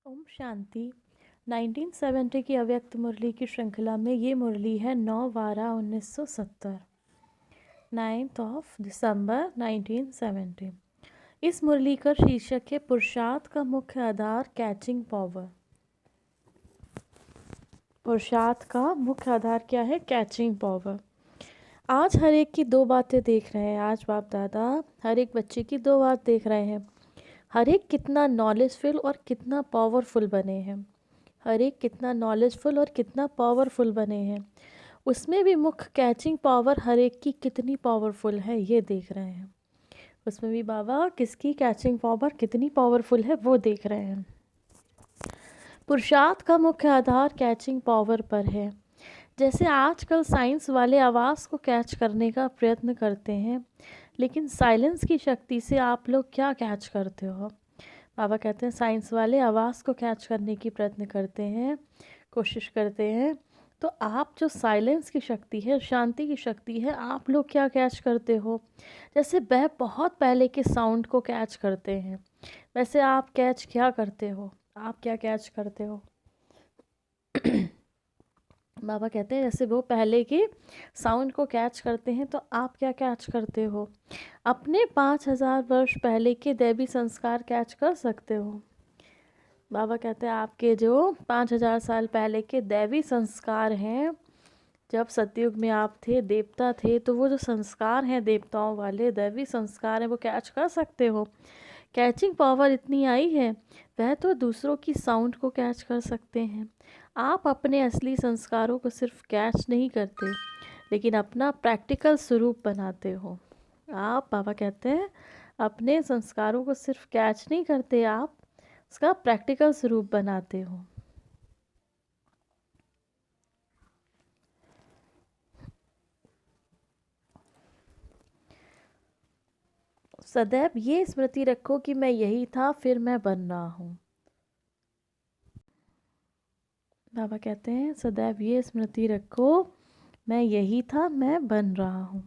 ओम शांति। 1970 की अव्यक्त मुरली की श्रृंखला में ये मुरली है 9/12/1970, 9th ऑफ दिसंबर 1970। इस मुरली का शीर्षक है पुरुषार्थ का मुख्य आधार कैचिंग पावर। पुरुषार्थ का मुख्य आधार क्या है? Catching power. आज हर एक की दो बातें देख रहे हैं। आज बाप दादा हर एक बच्चे की दो बात देख रहे हैं। हर एक कितना नॉलेजफुल और कितना पावरफुल बने हैं। हर एक कितना नॉलेजफुल और कितना पावरफुल बने हैं। उसमें भी मुख्य कैचिंग पावर हर एक की कितनी पावरफुल है ये देख रहे हैं। उसमें भी बाबा किसकी कैचिंग पावर कितनी पावरफुल है वो देख रहे हैं। पुरुषार्थ का मुख्य आधार कैचिंग पावर पर है। जैसे आजकल साइंस वाले आवाज़ को कैच करने का प्रयत्न करते हैं, लेकिन साइलेंस की शक्ति से आप लोग क्या कैच करते हो? बाबा कहते हैं साइंस वाले आवाज़ को कैच करने की प्रयत्न करते हैं, कोशिश करते हैं, तो आप जो साइलेंस की शक्ति है, शांति की शक्ति है, आप लोग क्या कैच करते हो? जैसे वह बहुत पहले के साउंड को कैच करते हैं, वैसे आप कैच क्या करते हो? आप क्या कैच करते हो? बाबा कहते हैं जैसे वो पहले के साउंड को कैच करते हैं, तो आप क्या कैच करते हो? अपने 5000 वर्ष पहले के दैवी संस्कार कैच कर सकते हो। बाबा कहते हैं आपके जो 5000 साल पहले के दैवी संस्कार हैं, जब सतयुग में आप थे, देवता थे, तो वो जो संस्कार हैं देवताओं वाले दैवी संस्कार हैं वो कैच कर सकते हो। कैचिंग पावर इतनी आई है, वह तो दूसरों की साउंड को कैच कर सकते हैं। आप अपने असली संस्कारों को सिर्फ कैच नहीं करते, लेकिन अपना प्रैक्टिकल स्वरूप बनाते हो। आप बाबा कहते हैं अपने संस्कारों को सिर्फ कैच नहीं करते, आप उसका प्रैक्टिकल स्वरूप बनाते हो। सदैव ये स्मृति रखो कि मैं यही था, फिर मैं बन रहा हूँ। बाबा कहते हैं सदैव ये स्मृति रखो, मैं यही था, मैं बन रहा हूँ।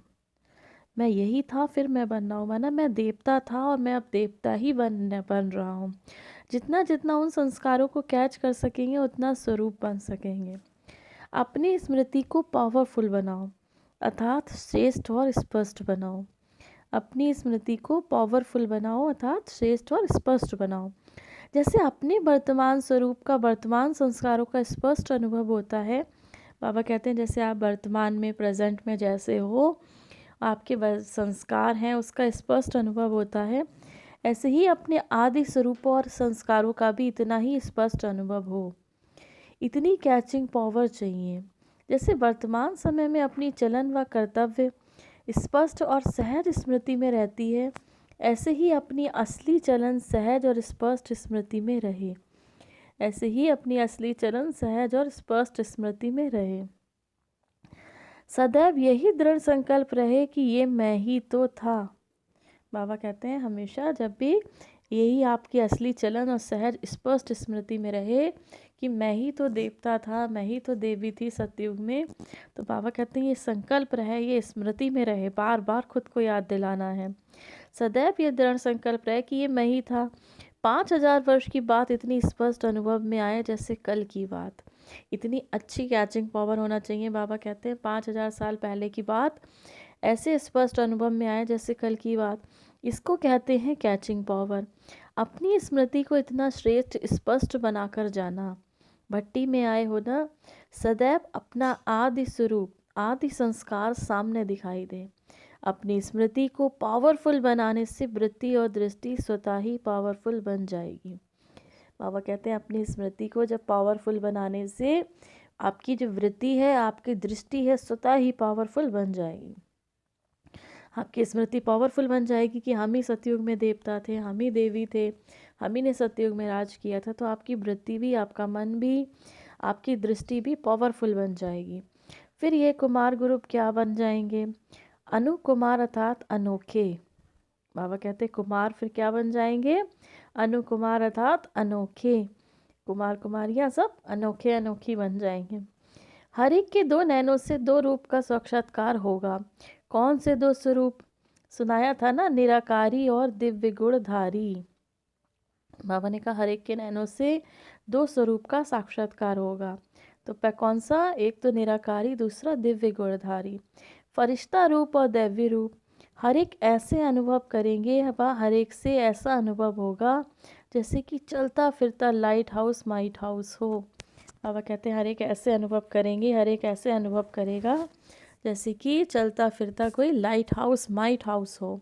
मैं यही था, फिर मैं बन रहा हूँ, माना मैं देवता था और मैं अब देवता ही बन रहा हूँ। जितना जितना उन संस्कारों को कैच कर सकेंगे उतना स्वरूप बन सकेंगे। अपनी स्मृति को पावरफुल बनाओ, अर्थात श्रेष्ठ और स्पष्ट बनाओ। अपनी स्मृति को पावरफुल बनाओ, अर्थात श्रेष्ठ और स्पष्ट बनाओ। जैसे अपने वर्तमान स्वरूप का वर्तमान संस्कारों का स्पष्ट अनुभव होता है। बाबा कहते हैं जैसे आप वर्तमान में प्रेजेंट में जैसे हो, आपके संस्कार हैं उसका स्पष्ट अनुभव होता है, ऐसे ही अपने आदि स्वरूपों और संस्कारों का भी इतना ही स्पष्ट अनुभव हो। इतनी कैचिंग पावर चाहिए। जैसे वर्तमान समय में अपनी चलन व कर्तव्य स्पष्ट और सहज स्मृति में रहती है, ऐसे ही अपनी असली चलन सहज और स्पष्ट स्मृति में रहे। ऐसे ही अपनी असली चलन सहज और स्पष्ट स्मृति में रहे। सदैव यही दृढ़ संकल्प रहे कि ये मैं ही तो था। बाबा कहते हैं हमेशा जब भी यही आपकी असली चलन और सहज स्पष्ट स्मृति में रहे कि मैं ही तो देवता था, मैं ही तो देवी थी सतयुग में, तो बाबा कहते हैं ये संकल्प रहे, ये स्मृति में रहे, बार बार खुद को याद दिलाना है। सदैव ये दृढ़ संकल्प रहे कि ये मैं ही था। 5000 वर्ष की बात इतनी स्पष्ट अनुभव में आए जैसे कल की बात। इतनी अच्छी कैचिंग पावर होना चाहिए। बाबा कहते हैं 5000 साल पहले की बात ऐसे स्पष्ट अनुभव में आए जैसे कल की बात। इसको कहते हैं कैचिंग पावर। अपनी स्मृति को इतना श्रेष्ठ स्पष्ट बनाकर जाना। भट्टी में आए हो ना, सदैव अपना आदि स्वरूप आदि संस्कार सामने दिखाई दे। अपनी स्मृति को पावरफुल बनाने से वृत्ति और दृष्टि स्वतः ही पावरफुल बन जाएगी। बाबा कहते हैं अपनी स्मृति को जब पावरफुल बनाने से आपकी जो वृत्ति है, आपकी दृष्टि है, स्वतः ही पावरफुल बन जाएगी। आपकी स्मृति पावरफुल बन जाएगी कि हम ही सतयुग में देवता थे, हम ही देवी थे, हम ही ने सतयुग में राज किया था। तो आपकी वृत्ति भी, आपका मन भी, आपकी दृष्टि भी पावरफुल बन जाएगी। फिर ये कुमार ग्रुप क्या बन जाएंगे? अनु कुमार अर्थात अनोखे। बाबा कहते कुमार फिर क्या बन जाएंगे? अनु कुमार अर्थात अनोखे। कुमार कुमारियाँ सब अनोखे अनोखी बन जाएंगे। हर एक के दो नैनों से दो रूप का साक्षात्कार होगा। कौन से दो स्वरूप? सुनाया था ना, निराकारी और दिव्य गुणधारी। बाबा ने कहा हर एक के नैनों से दो स्वरूप का साक्षात्कार होगा। तो कौन सा? एक तो निराकारी, दूसरा दिव्य गुणधारी। फरिश्ता रूप और दैव्य रूप, हर एक ऐसे अनुभव करेंगे, वह हर एक से ऐसा अनुभव होगा जैसे कि चलता फिरता लाइट हाउस माइट हाउस हो। बाबा कहते हैं हर एक ऐसे अनुभव करेंगे, हर एक ऐसे अनुभव करेगा जैसे कि चलता फिरता कोई लाइट हाउस माइट हाउस हो।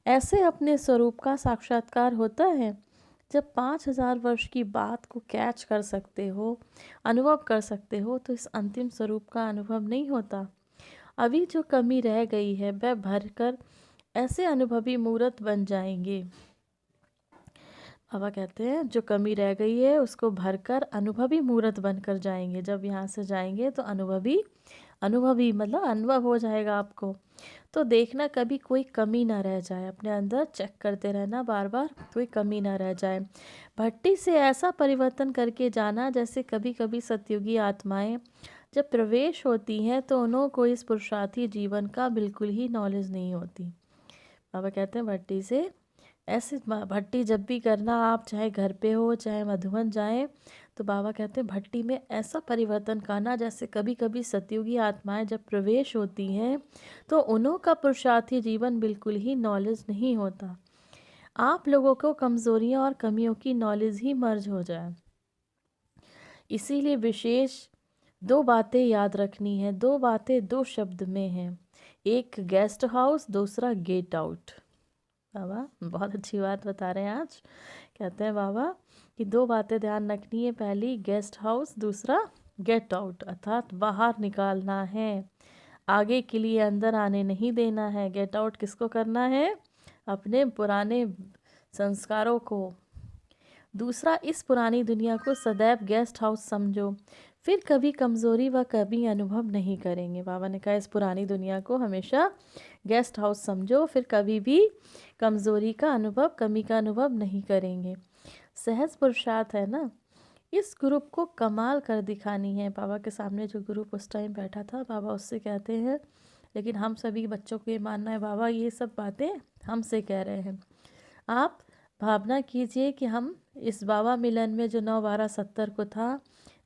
ऐसे अपने स्वरूप का साक्षात्कार होता है जब 5000 वर्ष की बात को कैच कर सकते हो, अनुभव कर सकते हो, तो इस अंतिम स्वरूप का अनुभव नहीं होता। अभी जो कमी रह गई है वह भरकर ऐसे अनुभवी मूर्त बन जाएंगे। बाबा कहते हैं जो कमी रह गई है उसको भरकर अनुभवी मूर्त बनकर जाएंगे। जब यहाँ से जाएंगे तो अनुभवी मतलब अनुभव हो जाएगा आपको। तो देखना कभी कोई कमी ना रह जाए, अपने अंदर चेक करते रहना बार बार, कोई कमी ना रह जाए। भट्टी से ऐसा परिवर्तन करके जाना जैसे कभी कभी सतयुगी आत्माएं जब प्रवेश होती हैं तो उन्हों को इस पुरुषार्थी जीवन का बिल्कुल ही नॉलेज नहीं होती। बाबा कहते हैं भट्टी से ऐसे भट्टी जब भी करना आप, चाहे घर पे हो चाहे मधुबन जाएं, तो बाबा कहते हैं भट्टी में ऐसा परिवर्तन करना जैसे कभी कभी सतयुगी आत्माएं जब प्रवेश होती हैं तो उन्हों का पुरुषार्थी जीवन बिल्कुल ही नॉलेज नहीं होता। आप लोगों को कमज़ोरियां और कमियों की नॉलेज ही मर्ज हो जाए। इसीलिए विशेष दो बातें याद रखनी है। दो बातें दो शब्द में हैं, एक गेस्ट हाउस, दूसरा गेट आउट। बाबा बहुत अच्छी बात बता रहे हैं आज। कहते हैं बाबा कि दो बातें ध्यान रखनी है, पहली गेस्ट हाउस, दूसरा गेट आउट, अर्थात बाहर निकालना है, आगे के लिए अंदर आने नहीं देना है। गेट आउट किसको करना है? अपने पुराने संस्कारों को। दूसरा, इस पुरानी दुनिया को सदैव गेस्ट हाउस समझो, फिर कभी कमज़ोरी व कभी अनुभव नहीं करेंगे। बाबा ने कहा इस पुरानी दुनिया को हमेशा गेस्ट हाउस समझो, फिर कभी भी कमज़ोरी का अनुभव, कमी का अनुभव नहीं करेंगे। सहज पुरुषार्थ है ना। इस ग्रुप को कमाल कर दिखानी है। बाबा के सामने जो ग्रुप उस टाइम बैठा था, बाबा उससे कहते हैं लेकिन हम सभी बच्चों को ये मानना है बाबा ये सब बातें हमसे कह रहे हैं। आप भावना कीजिए कि हम इस बाबा मिलन में जो 9/12/70 को था,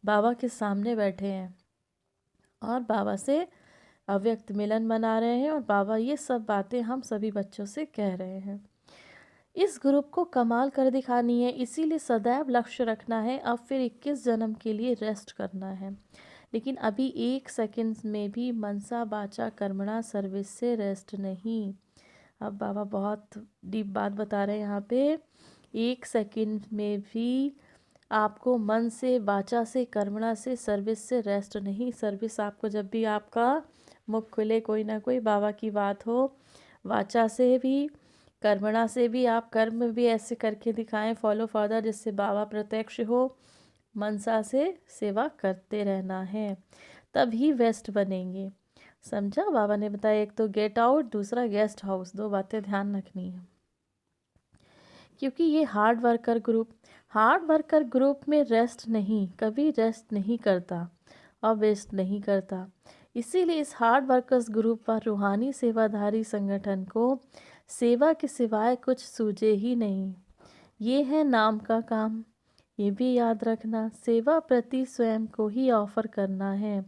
बाबा के सामने बैठे हैं और बाबा से अव्यक्त मिलन मना रहे हैं और बाबा ये सब बातें हम सभी बच्चों से कह रहे हैं। इस ग्रुप को कमाल कर दिखानी है, इसीलिए सदैव लक्ष्य रखना है। अब फिर 21 जन्म के लिए रेस्ट करना है, लेकिन अभी 1 सेकंड में भी मनसा वाचा कर्मणा सर्विस से रेस्ट नहीं। अब बाबा बहुत डीप बात बता रहे हैं यहाँ पे। 1 सेकंड में भी आपको मन से, वाचा से, कर्मणा से, सर्विस से रेस्ट नहीं। सर्विस आपको जब भी आपका मुख खुले, कोई ना कोई बाबा की बात हो, वाचा से भी कर्मणा से भी, आप कर्म भी ऐसे करके दिखाएं फॉलो फॉदर जिससे बाबा प्रत्यक्ष हो, मनसा से सेवा करते रहना है, तभी वेस्ट बनेंगे। समझा? बाबा ने बताया एक तो गेट आउट, दूसरा गेस्ट हाउस। दो बातें ध्यान रखनी है, क्योंकि ये हार्ड वर्कर ग्रुप में रेस्ट नहीं, कभी रेस्ट नहीं करता और वेस्ट नहीं करता। इसीलिए इस हार्ड वर्कर्स ग्रुप पर रूहानी सेवाधारी संगठन को सेवा के सिवाय कुछ सूझे ही नहीं। ये है नाम का काम। ये भी याद रखना, सेवा प्रति स्वयं को ही ऑफर करना है,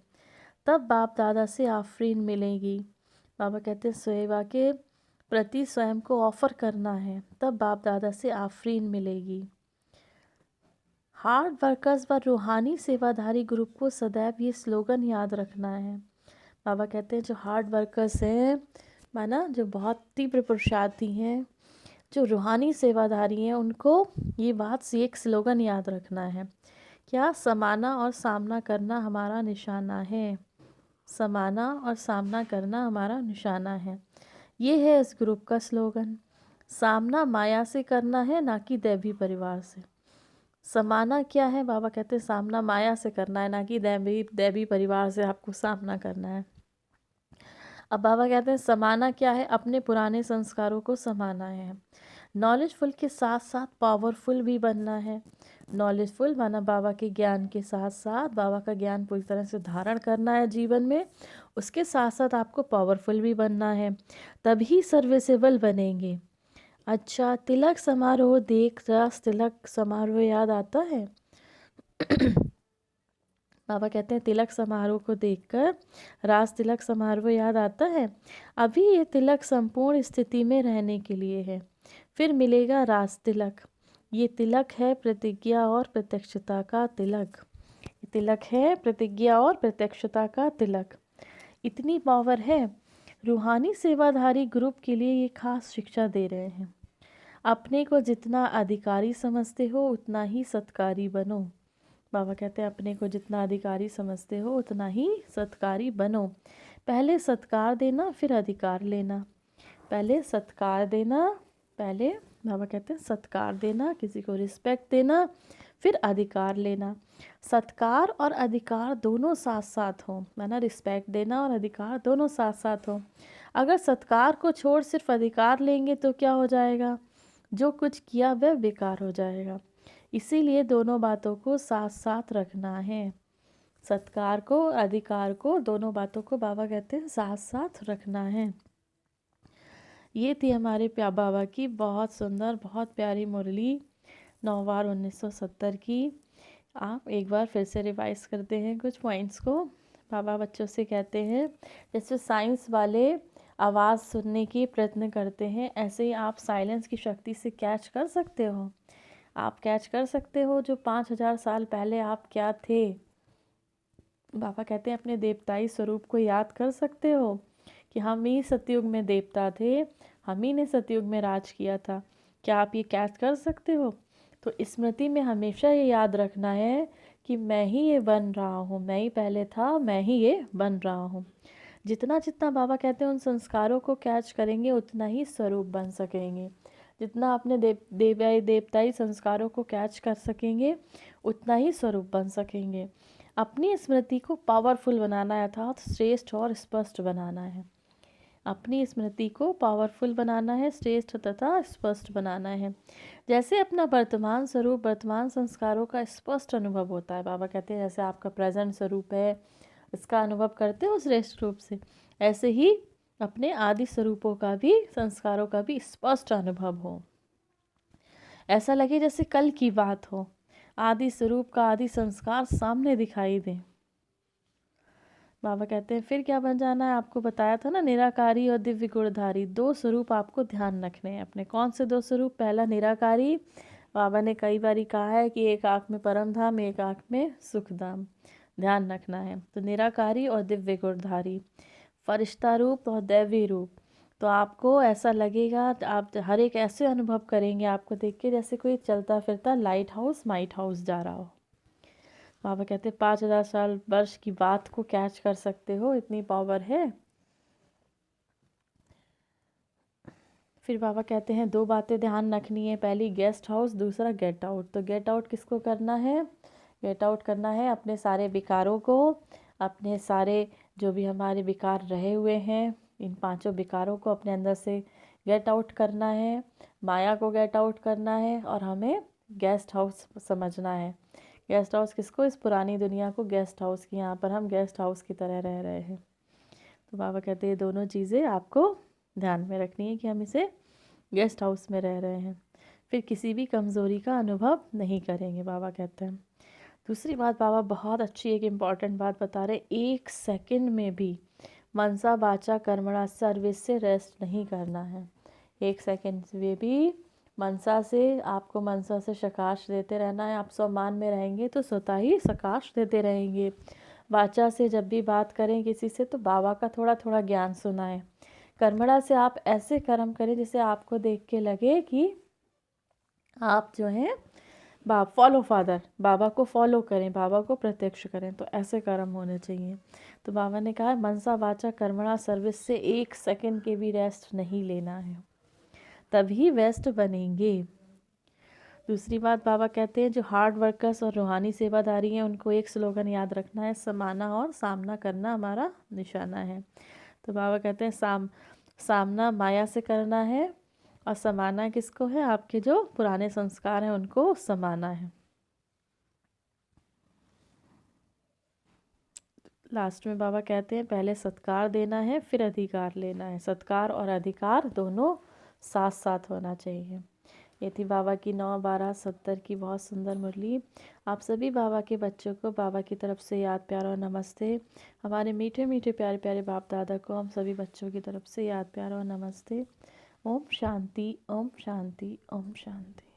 तब बाप दादा से आफरीन मिलेगी। बाबा कहते हैं सेवा के प्रति स्वयं को ऑफर करना है, तब बाप दादा से आफरीन मिलेगी। हार्ड वर्कर्स व रूहानी सेवाधारी ग्रुप को सदैव ये स्लोगन याद रखना है। बाबा कहते हैं जो हार्ड वर्कर्स हैं, माना जो बहुत तीव्र पुरुषार्थी हैं, जो रूहानी सेवाधारी हैं, उनको ये बात एक स्लोगन याद रखना है। क्या? समाना और सामना करना हमारा निशाना है। समाना और सामना करना हमारा निशाना है, ये है इस ग्रुप का स्लोगन। सामना माया से करना है, ना कि दैवी परिवार से। समाना क्या है? बाबा कहते हैं सामना माया से करना है, ना कि दैवी परिवार से आपको सामना करना है। अब बाबा कहते हैं समाना क्या है? अपने पुराने संस्कारों को समाना है। नॉलेजफुल के साथ साथ पावरफुल भी बनना है। नॉलेजफुल माना बाबा के ज्ञान के साथ साथ बाबा का ज्ञान पूरी तरह से धारण करना है जीवन में, उसके साथ साथ आपको पावरफुल भी बनना है, तभी सर्विसेबल बनेंगे। अच्छा, तिलक समारोह देख रास तिलक समारोह याद आता है। बाबा कहते हैं तिलक समारोह को देखकर रास तिलक समारोह याद आता है। अभी ये तिलक संपूर्ण स्थिति में रहने के लिए है, फिर मिलेगा रास तिलक। ये तिलक है प्रतिज्ञा और प्रत्यक्षता का तिलक। ये तिलक है प्रतिज्ञा और प्रत्यक्षता का तिलक। इतनी पावर है। रूहानी सेवाधारी ग्रुप के लिए ये खास शिक्षा दे रहे हैं। अपने को जितना अधिकारी समझते हो उतना ही सत्कारी बनो। बाबा कहते हैं अपने को जितना अधिकारी समझते हो उतना ही सत्कारी बनो। पहले सत्कार देना फिर अधिकार लेना। पहले सत्कार देना, पहले बाबा कहते हैं सत्कार देना, किसी को रिस्पेक्ट देना, फिर अधिकार लेना। सत्कार और अधिकार दोनों साथ साथ हों, माना रिस्पेक्ट देना और अधिकार दोनों साथ साथ हों। अगर सत्कार को छोड़ सिर्फ अधिकार लेंगे तो क्या हो जाएगा? जो कुछ किया वह बेकार हो जाएगा। इसीलिए दोनों बातों को साथ साथ रखना है। सत्कार को, अधिकार को, दोनों बातों को बाबा कहते हैं साथ साथ रखना है। ये थी हमारे बाबा की बहुत सुंदर, बहुत प्यारी मुरली 9/1970 की। आप एक बार फिर से रिवाइज करते हैं कुछ पॉइंट्स को। बाबा बच्चों से कहते हैं जैसे साइंस वाले आवाज़ सुनने की प्रयत्न करते हैं, ऐसे ही आप साइलेंस की शक्ति से कैच कर सकते हो। आप कैच कर सकते हो जो 5000 साल पहले आप क्या थे। बाबा कहते हैं अपने देवताई स्वरूप को याद कर सकते हो कि हम ही सतयुग में देवता थे, हम ही ने सतयुग में राज किया था। क्या आप ये कैच कर सकते हो? तो स्मृति में हमेशा ये याद रखना है कि मैं ही ये बन रहा हूँ, मैं ही पहले था, मैं ही ये बन रहा हूँ। जितना जितना बाबा कहते हैं उन संस्कारों को कैच करेंगे उतना ही स्वरूप बन सकेंगे। जितना अपने देवताई संस्कारों को कैच कर सकेंगे उतना ही स्वरूप बन सकेंगे। अपनी स्मृति को पावरफुल बनाना है, अर्थात श्रेष्ठ और स्पष्ट बनाना है। अपनी स्मृति को पावरफुल बनाना है, श्रेष्ठ तथा स्पष्ट बनाना है। जैसे अपना वर्तमान स्वरूप, वर्तमान संस्कारों का स्पष्ट अनुभव होता है। बाबा कहते हैं जैसे आपका प्रेजेंट स्वरूप है, इसका अनुभव करते हो श्रेष्ठ रूप से, ऐसे ही अपने आदि स्वरूपों का भी, संस्कारों का भी स्पष्ट अनुभव हो। ऐसा लगे जैसे कल की बात हो, आदि स्वरूप का आदि संस्कार सामने दिखाई दे। बाबा कहते हैं फिर क्या बन जाना है? आपको बताया था ना, निराकारी और दिव्य गुणधारी, दो स्वरूप आपको ध्यान रखने हैं अपने। कौन से दो स्वरूप? पहला निराकारी, बाबा ने कई बार कहा है कि एक आँख में परम धाम, एक आँख में सुख धाम, ध्यान रखना है। तो निराकारी और दिव्य गुणधारी, फरिश्ता रूप और दैवी रूप। तो आपको ऐसा लगेगा, आप हर एक ऐसे अनुभव करेंगे आपको देख के जैसे कोई चलता फिरता लाइट हाउस, माइट हाउस जा रहा हो। बाबा कहते हैं 5000 साल वर्ष की बात को कैच कर सकते हो, इतनी पावर है। फिर बाबा कहते हैं दो बातें ध्यान रखनी है, पहली गेस्ट हाउस, दूसरा गेट आउट। तो गेट आउट किसको करना है? गेट आउट करना है अपने सारे विकारों को, अपने सारे जो भी हमारे विकार रहे हुए हैं, इन पांचों विकारों को अपने अंदर से गेट आउट करना है, माया को गेट आउट करना है, और हमें गेस्ट हाउस समझना है। गेस्ट हाउस किसको? इस पुरानी दुनिया को गेस्ट हाउस की, यहाँ पर हम गेस्ट हाउस की तरह रह रहे हैं। तो बाबा कहते हैं दोनों चीज़ें आपको ध्यान में रखनी है कि हम इसे गेस्ट हाउस में रह रहे हैं। फिर किसी भी कमज़ोरी का अनुभव नहीं करेंगे, बाबा कहते हैं। दूसरी बात बाबा बहुत अच्छी एक इम्पॉर्टेंट बात बता रहे, 1 सेकंड में भी मनसा वाचा कर्मणा सर्विस से रेस्ट नहीं करना है। 1 सेकंड में भी मनसा से, आपको मनसा से सकाश देते रहना है। आप स्वमान में रहेंगे तो स्वतः ही सकाश देते रहेंगे। वाचा से जब भी बात करें किसी से तो बाबा का थोड़ा थोड़ा ज्ञान सुनाएं। कर्मणा से आप ऐसे कर्म करें जिसे आपको देख के लगे कि आप जो हैं फॉलो फादर, बाबा को फॉलो करें, बाबा को प्रत्यक्ष करें, तो ऐसे कर्म होने चाहिए। तो बाबा ने कहा मनसा वाचा कर्मणा सर्विस से 1 सेकंड के भी रेस्ट नहीं लेना है, तभी वेस्ट बनेंगे। दूसरी बात बाबा कहते हैं जो हार्ड वर्कर्स और रूहानी सेवादारी हैं उनको एक स्लोगन याद रखना है, समाना और सामना करना हमारा निशाना है। तो बाबा कहते हैं सामना माया से करना है, और समाना किसको है? आपके जो पुराने संस्कार हैं उनको समाना है। लास्ट में बाबा कहते हैं पहले सत्कार देना है फिर अधिकार लेना है। सत्कार और अधिकार दोनों साथ साथ होना चाहिए। ये थी बाबा की 9, 12, 70 की बहुत सुंदर मुरली। आप सभी बाबा के बच्चों को बाबा की तरफ से याद प्यार और नमस्ते। हमारे मीठे मीठे प्यारे प्यारे बाप दादा को हम सभी बच्चों की तरफ से याद प्यार और नमस्ते। ओम शांति, ओम शांति, ओम शांति।